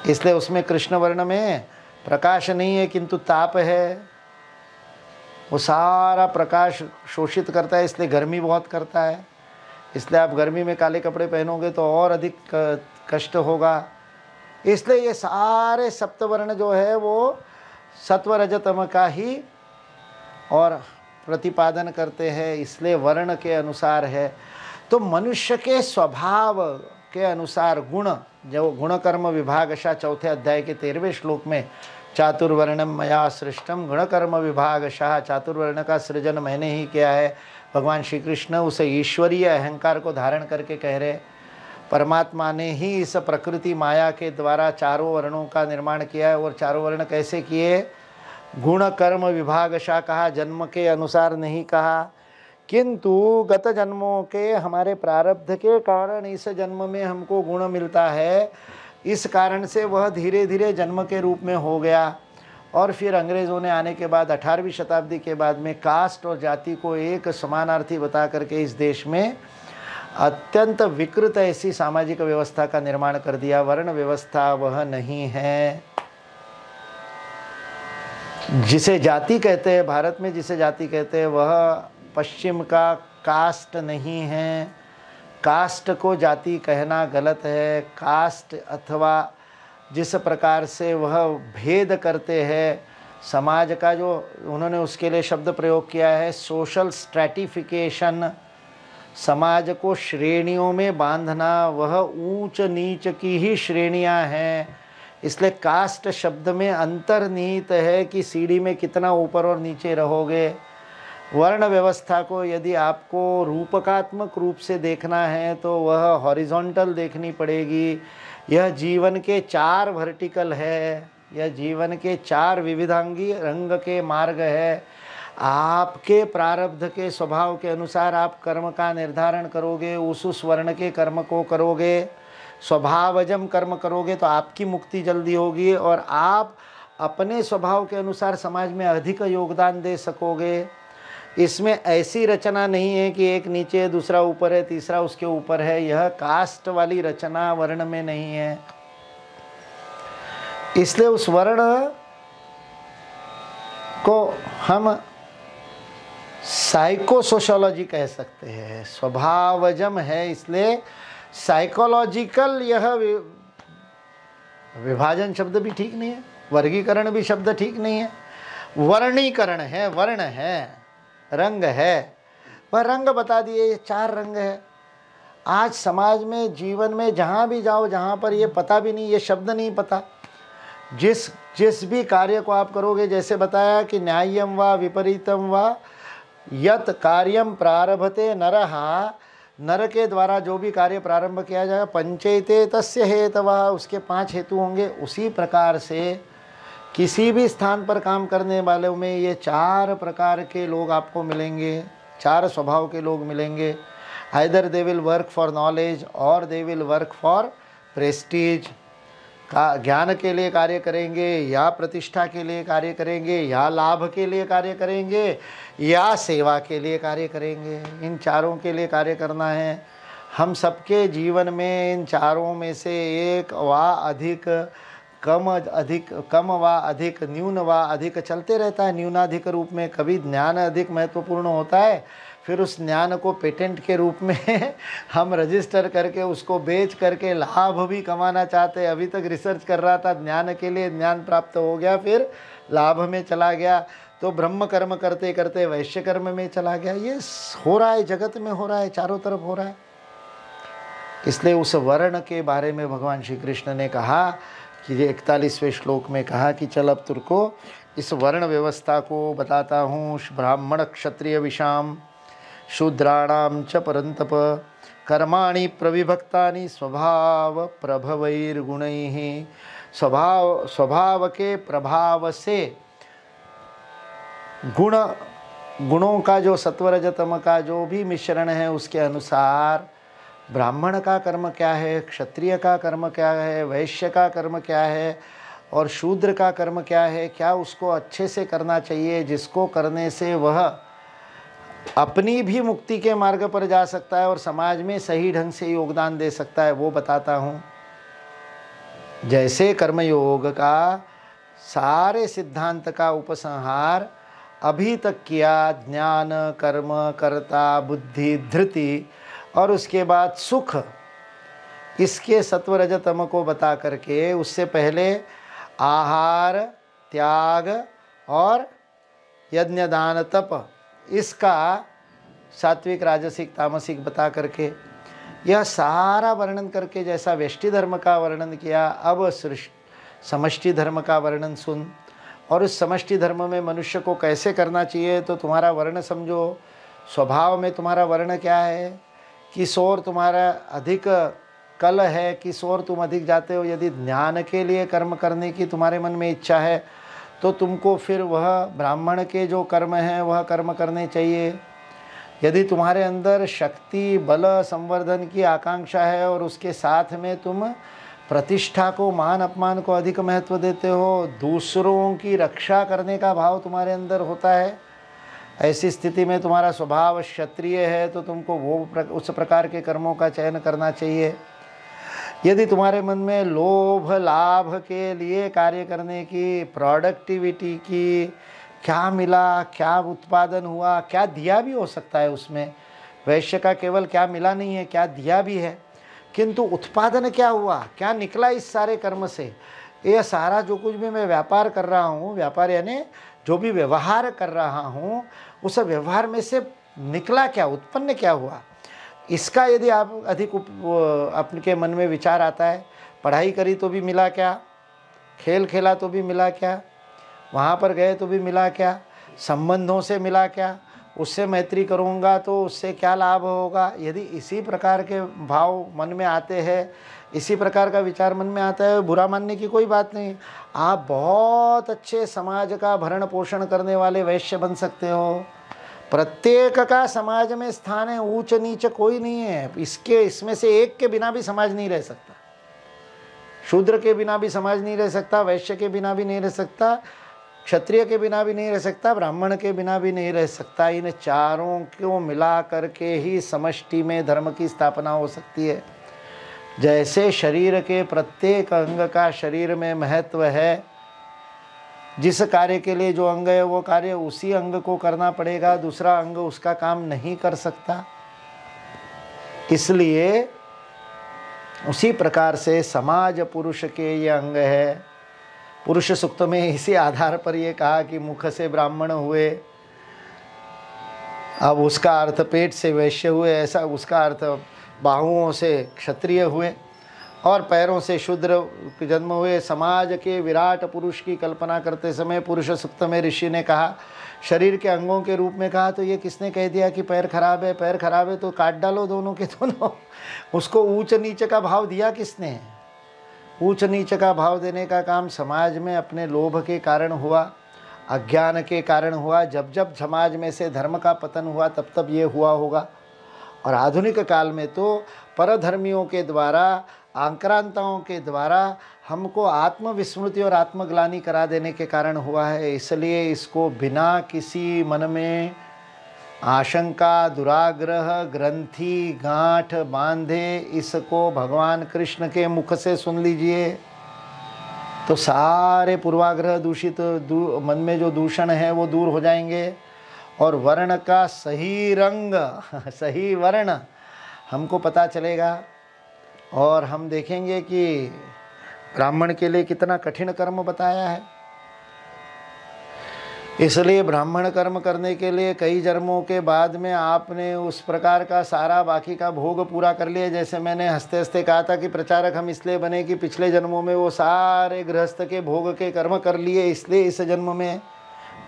इसलिए उसमें कृष्ण वर्ण में प्रकाश नहीं है किंतु ताप है। वो सारा प्रकाश शोषित करता है, इसलिए गर्मी बहुत करता है। इसलिए आप गर्मी में काले कपड़े पहनोगे तो और अधिक कष्ट होगा। इसलिए ये सारे सप्तवर्ण जो है वो सत्व रजतम का ही और प्रतिपादन करते हैं, इसलिए वर्ण के अनुसार है। तो मनुष्य के स्वभाव के अनुसार गुण, जो गुण कर्म विभागशः चौथे अध्याय के 13वें श्लोक में, चातुर्वर्णम मया सृष्टम गुण कर्म विभागशः, चातुर्वर्ण का सृजन मैंने ही किया है। भगवान श्री कृष्ण उसे ईश्वरीय अहंकार को धारण करके कह रहे, परमात्मा ने ही इस प्रकृति माया के द्वारा चारों वर्णों का निर्माण किया है। और चारों वर्ण कैसे किए? गुण कर्म विभागशः कहा, जन्म के अनुसार नहीं कहा, किंतु गत जन्मों के हमारे प्रारब्ध के कारण इस जन्म में हमको गुण मिलता है। इस कारण से वह धीरे धीरे जन्म के रूप में हो गया। और फिर अंग्रेज़ों ने आने के बाद 18वीं शताब्दी के बाद में कास्ट और जाति को एक समानार्थी बता करके इस देश में अत्यंत विकृत ऐसी सामाजिक व्यवस्था का निर्माण कर दिया। वर्ण व्यवस्था वह नहीं है जिसे जाति कहते हैं। भारत में जिसे जाति कहते हैं वह पश्चिम का कास्ट नहीं है। कास्ट को जाति कहना गलत है। कास्ट अथवा जिस प्रकार से वह भेद करते हैं समाज का, जो उन्होंने उसके लिए शब्द प्रयोग किया है सोशल स्ट्रैटिफिकेशन, समाज को श्रेणियों में बांधना, वह ऊंच नीच की ही श्रेणियां हैं। इसलिए कास्ट शब्द में अंतर्निहित है कि सीढ़ी में कितना ऊपर और नीचे रहोगे। वर्ण व्यवस्था को यदि आपको रूपकात्मक रूप से देखना है तो वह हॉरिजॉन्टल देखनी पड़ेगी। यह जीवन के 4 वर्टिकल है, यह जीवन के 4 विविधांगी रंग के मार्ग है। आपके प्रारब्ध के स्वभाव के अनुसार आप कर्म का निर्धारण करोगे, उस वर्ण के कर्म को करोगे, स्वभावजम कर्म करोगे तो आपकी मुक्ति जल्दी होगी और आप अपने स्वभाव के अनुसार समाज में अधिक योगदान दे सकोगे। इसमें ऐसी रचना नहीं है कि एक नीचे दूसरा ऊपर है तीसरा उसके ऊपर है। यह कास्ट वाली रचना वर्ण में नहीं है। इसलिए उस वर्ण को हम साइकोसोशियोलॉजी कह सकते हैं, स्वभावजम है। इसलिए साइकोलॉजिकल यह विभाजन शब्द भी ठीक नहीं है, वर्गीकरण भी शब्द ठीक नहीं है। वर्णीकरण है, वर्ण है, रंग है। वह रंग बता दिए, ये 4 रंग है। आज समाज में जीवन में जहाँ भी जाओ, जहाँ पर ये पता भी नहीं, ये शब्द नहीं पता, जिस भी कार्य को आप करोगे, जैसे बताया कि न्याय्यम व विपरीतम व यत कार्यम प्रारभते नरहा, नर के द्वारा जो भी कार्य प्रारंभ किया जाएगा, पंचैते तस्य हेतवः, उसके 5 हेतु होंगे। उसी प्रकार से किसी भी स्थान पर काम करने वालों में ये 4 प्रकार के लोग आपको मिलेंगे, 4 स्वभाव के लोग मिलेंगे। Either they will work for knowledge और they will work for prestige, का ज्ञान के लिए कार्य करेंगे या प्रतिष्ठा के लिए कार्य करेंगे या लाभ के लिए कार्य करेंगे या सेवा के लिए कार्य करेंगे। इन चारों के लिए कार्य करना है। हम सबके जीवन में इन चारों में से एक व अधिक, कम व अधिक, न्यून व अधिक चलते रहता है। न्यूनाधिक रूप में कभी ज्ञान अधिक महत्वपूर्ण होता है, फिर उस ज्ञान को पेटेंट के रूप में हम रजिस्टर करके उसको बेच करके लाभ भी कमाना चाहते हैं। अभी तक रिसर्च कर रहा था ज्ञान के लिए, ज्ञान प्राप्त हो गया, फिर लाभ में चला गया, तो ब्रह्म कर्म करते करते वैश्य कर्म में चला गया। ये हो रहा है, जगत में हो रहा है, चारों तरफ हो रहा है। इसलिए उस वर्ण के बारे में भगवान श्री कृष्ण ने कहा कि 41वें श्लोक में कहा कि चल अब तुझको इस वर्ण व्यवस्था को बताता हूँ। ब्राह्मण क्षत्रिय विषाम शूद्राणाम च परंतप कर्माणि प्रविभक्तानि स्वभाव प्रभवैर्गुणैः। स्वभाव के प्रभाव से गुणों का जो सत्वरजतम का जो भी मिश्रण है उसके अनुसार ब्राह्मण का कर्म क्या है, क्षत्रिय का कर्म क्या है, वैश्य का कर्म क्या है और शूद्र का कर्म क्या है, क्या उसको अच्छे से करना चाहिए, जिसको करने से वह अपनी भी मुक्ति के मार्ग पर जा सकता है और समाज में सही ढंग से योगदान दे सकता है, वो बताता हूँ। जैसे कर्मयोग का सारे सिद्धांत का उपसंहार अभी तक किया, ज्ञान, कर्म, कर्ता, बुद्धि, धृति और उसके बाद सुख, इसके सत्वरजतम को बता करके उससे पहले आहार, त्याग और यज्ञ, दान, तप, इसका सात्विक, राजसिक, तामसिक बता करके यह सारा वर्णन करके जैसा व्यष्टि धर्म का वर्णन किया, अब समष्टि धर्म का वर्णन सुन। और उस समष्टि धर्म में मनुष्य को कैसे करना चाहिए, तो तुम्हारा वर्ण समझो। स्वभाव में तुम्हारा वर्ण क्या है, किस ओर तुम्हारा अधिक कल है, किस ओर तुम अधिक जाते हो। यदि ज्ञान के लिए कर्म करने की तुम्हारे मन में इच्छा है तो तुमको फिर वह ब्राह्मण के जो कर्म हैं वह कर्म करने चाहिए। यदि तुम्हारे अंदर शक्ति, बल, संवर्धन की आकांक्षा है और उसके साथ में तुम प्रतिष्ठा को, मान अपमान को अधिक महत्व देते हो, दूसरों की रक्षा करने का भाव तुम्हारे अंदर होता है, ऐसी स्थिति में तुम्हारा स्वभाव क्षत्रिय है तो तुमको उस प्रकार के कर्मों का चयन करना चाहिए। यदि तुम्हारे मन में लोभ, लाभ के लिए कार्य करने की, प्रोडक्टिविटी की, क्या मिला, क्या उत्पादन हुआ, क्या दिया भी हो सकता है उसमें, वैश्य का केवल क्या मिला नहीं है, क्या दिया भी है, किंतु उत्पादन क्या हुआ, क्या निकला इस सारे कर्म से, यह सारा जो कुछ भी मैं व्यापार कर रहा हूँ, व्यापार यानी जो भी व्यवहार कर रहा हूँ, उस व्यवहार में से निकला क्या, उत्पन्न क्या हुआ, इसका यदि आप अधिक आपके मन में विचार आता है। पढ़ाई करी तो भी मिला क्या, खेल खेला तो भी मिला क्या, वहाँ पर गए तो भी मिला क्या, संबंधों से मिला क्या, उससे मैत्री करूँगा तो उससे क्या लाभ होगा। यदि इसी प्रकार के भाव मन में आते हैं, इसी प्रकार का विचार मन में आता है, बुरा मानने की कोई बात नहीं। आप बहुत अच्छे समाज का भरण पोषण करने वाले वैश्य बन सकते हो। प्रत्येक का समाज में स्थान है, ऊंच नीच कोई नहीं है। इसमें से एक के बिना भी समाज नहीं रह सकता। शूद्र के बिना भी समाज नहीं रह सकता, वैश्य के बिना भी नहीं रह सकता, क्षत्रिय के बिना भी नहीं रह सकता, ब्राह्मण के बिना भी नहीं रह सकता। इन चारों को मिला करके ही समष्टि में धर्म की स्थापना हो सकती है। जैसे शरीर के प्रत्येक अंग का शरीर में महत्व है, जिस कार्य के लिए जो अंग है वो कार्य उसी अंग को करना पड़ेगा, दूसरा अंग उसका काम नहीं कर सकता। इसलिए उसी प्रकार से समाज पुरुष के ये अंग है। पुरुष सूक्त में इसी आधार पर ये कहा कि मुख से ब्राह्मण हुए, अब उसका अर्थ पेट से वैश्य हुए, ऐसा उसका अर्थ बाहुओं से क्षत्रिय हुए और पैरों से शूद्र जन्म हुए। समाज के विराट पुरुष की कल्पना करते समय पुरुष सूक्त में ऋषि ने कहा, शरीर के अंगों के रूप में कहा, तो ये किसने कह दिया कि पैर खराब है, पैर खराब है तो काट डालो दोनों के दोनों। उसको ऊंच नीच का भाव दिया किसने? ऊंच नीच का भाव देने का काम समाज में अपने लोभ के कारण हुआ, अज्ञान के कारण हुआ। जब जब समाज में से धर्म का पतन हुआ तब तब ये हुआ होगा। और आधुनिक काल में तो परधर्मियों के द्वारा, आक्रांताओं के द्वारा हमको आत्मविस्मृति और आत्मग्लानि करा देने के कारण हुआ है। इसलिए इसको बिना किसी मन में आशंका, दुराग्रह, ग्रंथि, गांठ बांधे इसको भगवान कृष्ण के मुख से सुन लीजिए तो सारे पूर्वाग्रह दूषित मन में जो दूषण है वो दूर हो जाएंगे और वर्ण का सही रंग, सही वर्ण हमको पता चलेगा। और हम देखेंगे कि ब्राह्मण के लिए कितना कठिन कर्म बताया है। इसलिए ब्राह्मण कर्म करने के लिए कई जन्मों के बाद में आपने उस प्रकार का सारा बाकी का भोग पूरा कर लिया। जैसे मैंने हंसते हंसते कहा था कि प्रचारक हम इसलिए बने कि पिछले जन्मों में वो सारे गृहस्थ के भोग के कर्म कर लिए, इसलिए इस जन्म में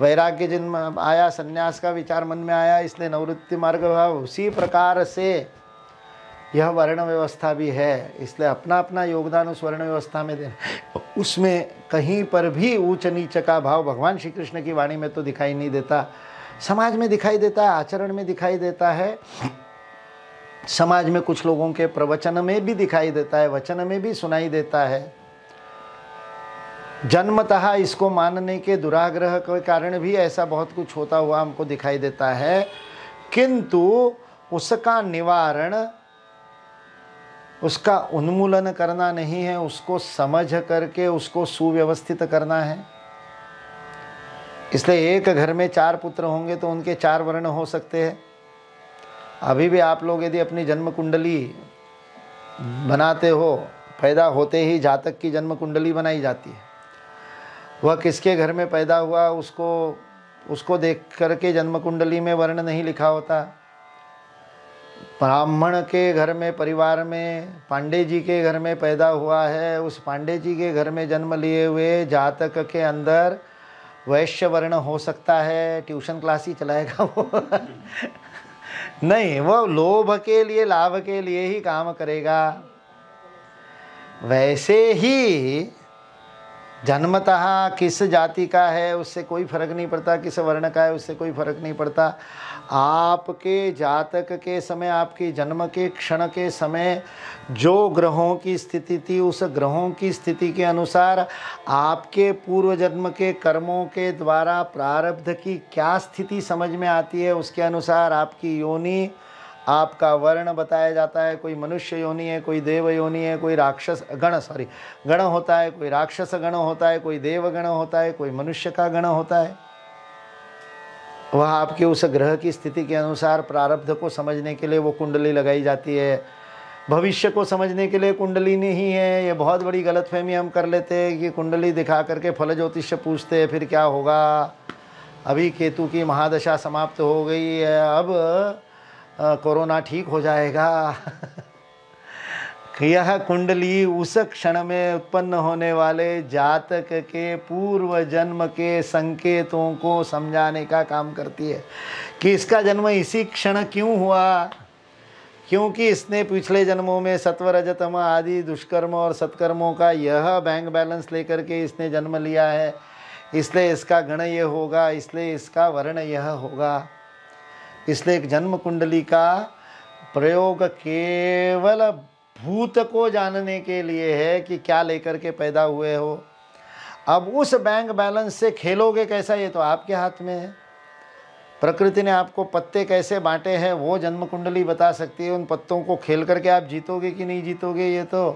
वैराग्य जन्म आया, संन्यास का विचार मन में आया, इसलिए निवृत्ति मार्ग भाव। उसी प्रकार से यह वर्ण व्यवस्था भी है, इसलिए अपना अपना योगदान उस वर्ण व्यवस्था में देना। उसमें कहीं पर भी ऊंच नीच का भाव भगवान श्री कृष्ण की वाणी में तो दिखाई नहीं देता, समाज में दिखाई देता है, आचरण में दिखाई देता है, समाज में कुछ लोगों के प्रवचन में भी दिखाई देता है, वचन में भी सुनाई देता है। जन्मतः इसको मानने के दुराग्रह के कारण भी ऐसा बहुत कुछ होता हुआ हमको दिखाई देता है, किंतु उसका निवारण, उसका उन्मूलन करना नहीं है, उसको समझ करके उसको सुव्यवस्थित करना है। इसलिए एक घर में 4 पुत्र होंगे तो उनके 4 वर्ण हो सकते हैं। अभी भी आप लोग यदि अपनी जन्म कुंडली बनाते हो, पैदा होते ही जातक की जन्म कुंडली बनाई जाती है, वह किसके घर में पैदा हुआ उसको देख करके जन्म कुंडली में वर्ण नहीं लिखा होता। ब्राह्मण के घर में, परिवार में, पांडे जी के घर में पैदा हुआ है, उस पांडे जी के घर में जन्म लिए हुए जातक के अंदर वैश्य वर्ण हो सकता है। ट्यूशन क्लास ही चलाएगा वो नहीं, वो लोभ के लिए, लाभ के लिए ही काम करेगा। वैसे ही जन्मतः किस जाति का है उससे कोई फर्क नहीं पड़ता, किस वर्ण का है उससे कोई फर्क नहीं पड़ता। आपके जातक के समय, आपके जन्म के क्षण के समय जो ग्रहों की स्थिति थी, उस ग्रहों की स्थिति के अनुसार आपके पूर्व जन्म के कर्मों के द्वारा प्रारब्ध की क्या स्थिति समझ में आती है, उसके अनुसार आपकी योनि, आपका वर्ण बताया जाता है। कोई मनुष्य योनि है, कोई देव योनि है, कोई राक्षस गण होता है, कोई राक्षस गण होता है, कोई देव गण होता है, कोई मनुष्य का गण होता है। वह आपके उस ग्रह की स्थिति के अनुसार प्रारब्ध को समझने के लिए वो कुंडली लगाई जाती है। भविष्य को समझने के लिए कुंडली नहीं है। ये बहुत बड़ी गलतफहमी हम कर लेते हैं कि कुंडली दिखा करके फल ज्योतिष पूछते हैं, फिर क्या होगा। अभी केतु की महादशा समाप्त हो गई है, अब कोरोना ठीक हो जाएगा यह कुंडली उस क्षण में उत्पन्न होने वाले जातक के पूर्व जन्म के संकेतों को समझाने का काम करती है कि इसका जन्म इसी क्षण क्यों हुआ, क्योंकि इसने पिछले जन्मों में सत्व रजतम आदि दुष्कर्म और सत्कर्मों का यह बैंक बैलेंस लेकर के इसने जन्म लिया है, इसलिए इसका गण यह होगा, इसलिए इसका वर्ण यह होगा। इसलिए एक जन्म कुंडली का प्रयोग केवल भूत को जानने के लिए है कि क्या लेकर के पैदा हुए हो। अब उस बैंक बैलेंस से खेलोगे कैसा, ये तो आपके हाथ में है। प्रकृति ने आपको पत्ते कैसे बांटे हैं वो जन्म कुंडली बता सकती है। उन पत्तों को खेल करके आप जीतोगे कि नहीं जीतोगे ये तो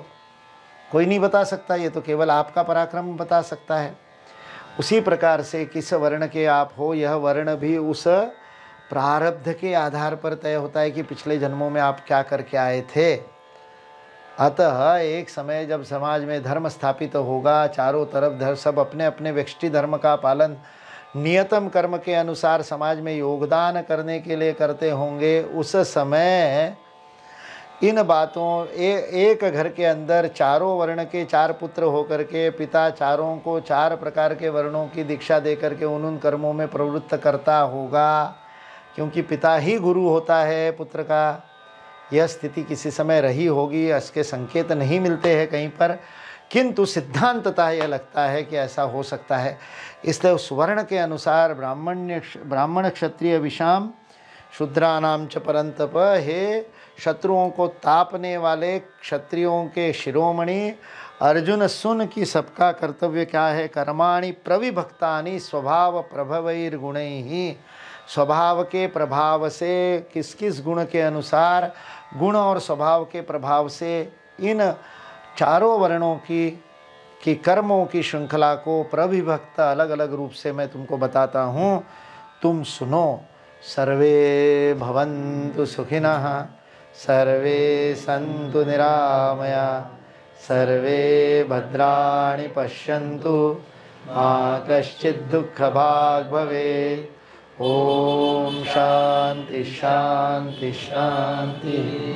कोई नहीं बता सकता, ये तो केवल आपका पराक्रम बता सकता है। उसी प्रकार से किस वर्ण के आप हो, यह वर्ण भी उस प्रारब्ध के आधार पर तय होता है कि पिछले जन्मों में आप क्या करके आए थे। अतः एक समय जब समाज में धर्म स्थापित होगा, चारों तरफ सब अपने अपने व्यष्टि धर्म का पालन नियतम कर्म के अनुसार समाज में योगदान करने के लिए करते होंगे, उस समय इन बातों एक घर के अंदर चारों वर्ण के 4 पुत्र होकर के पिता चारों को 4 प्रकार के वर्णों की दीक्षा दे करके उन कर्मों में प्रवृत्त करता होगा, क्योंकि पिता ही गुरु होता है पुत्र का। यह स्थिति किसी समय रही होगी, इसके संकेत नहीं मिलते हैं कहीं पर, किंतु सिद्धांततः यह लगता है कि ऐसा हो सकता है। इसलिए उस वर्ण के अनुसार ब्राह्मण क्षत्रिय विषाम शूद्रानाम च परंतप, हे शत्रुओं को तापने वाले क्षत्रियों के शिरोमणि अर्जुन, सुन कि सबका कर्तव्य क्या है। कर्माणि प्रविभक्तानि स्वभाव प्रभवैर्गुणैः, स्वभाव के प्रभाव से किस किस गुण के अनुसार, गुण और स्वभाव के प्रभाव से इन चारों वर्णों की कर्मों की श्रृंखला को प्रविभक्त अलग अलग रूप से मैं तुमको बताता हूँ, तुम सुनो। सर्वे भवन्तु सुखिनः, सर्वे सन्तु निरामया, सर्वे भद्राणि पश्यन्तु मा कश्चित् दुःखभाग् भवेत्। ओम शांति शांति शांति।